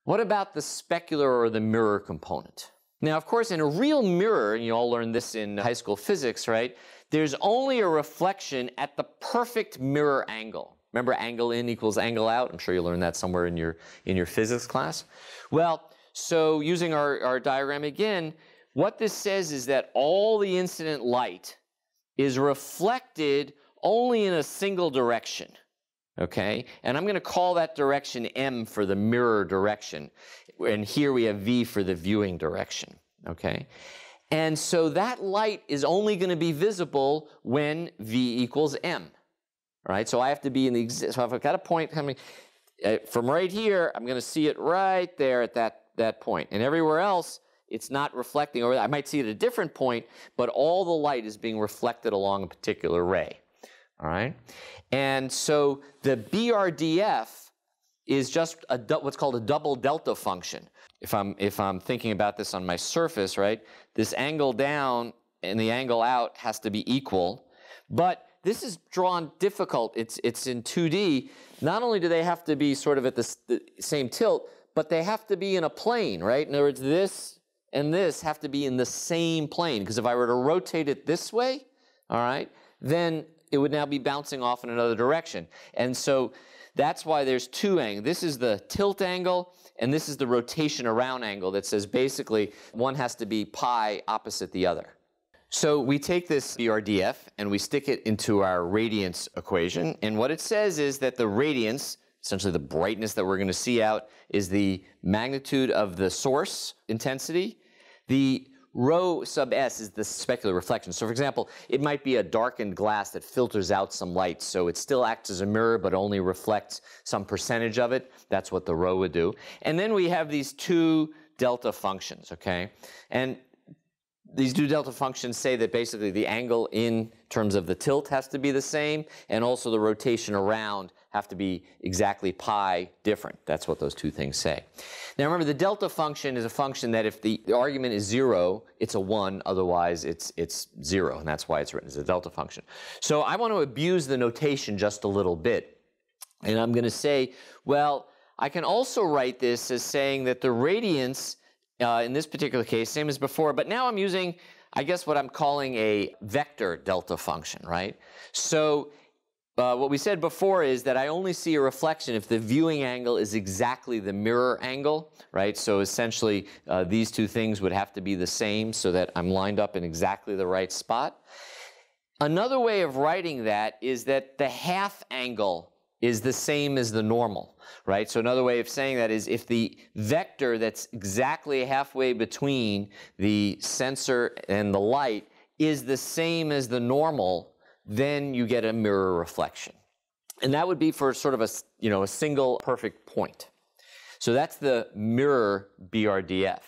What about the specular or the mirror component? Now, of course, in a real mirror, and you all learned this in high school physics, right? There's only a reflection at the perfect mirror angle. Remember, angle in equals angle out? I'm sure you learned that somewhere in your physics class. Well, so using our diagram again, what this says is that all the incident light is reflected only in a single direction. Okay, and I'm going to call that direction M for the mirror direction, and here we have V for the viewing direction. Okay, and so that light is only going to be visible when V equals M. All right, so I have to be in the so if I've got a point coming from right here, I'm going to see it right there at that point, and everywhere else it's not reflecting over. I might see it at a different point, but all the light is being reflected along a particular ray. All right, and so the BRDF is just what's called a double delta function. If I'm thinking about this on my surface, right, this angle down and the angle out has to be equal, but this is drawn difficult. It's in 2D. Not only do they have to be sort of at the same tilt, but they have to be in a plane, right? In other words, this and this have to be in the same plane, because if I were to rotate it this way, all right, then it would now be bouncing off in another direction. And so that's why there's two angles. This is the tilt angle, and this is the rotation around angle that says basically one has to be pi opposite the other. So we take this BRDF and we stick it into our radiance equation, and what it says is that the radiance, essentially the brightness that we're going to see out, is the magnitude of the source intensity. The rho sub s is the specular reflection. So for example, it might be a darkened glass that filters out some light, so it still acts as a mirror but only reflects some percentage of it. That's what the rho would do. And then we have these two delta functions, okay? And these two delta functions say that basically the angle in terms of the tilt has to be the same, and also the rotation around have to be exactly pi different. That's what those two things say. Now remember, the delta function is a function that if the argument is 0, it's a 1, otherwise it's 0, and that's why it's written as a delta function. So I want to abuse the notation just a little bit, and I'm going to say, well, I can also write this as saying that the radiance in this particular case, same as before, but now I'm using, I guess, what I'm calling a vector delta function, right? So what we said before is that I only see a reflection if the viewing angle is exactly the mirror angle, right? So essentially, these two things would have to be the same so that I'm lined up in exactly the right spot. Another way of writing that is that the half angle is the same as the normal, right? So another way of saying that is if the vector that's exactly halfway between the sensor and the light is the same as the normal, then you get a mirror reflection. And that would be for sort of a single perfect point. So that's the mirror BRDF.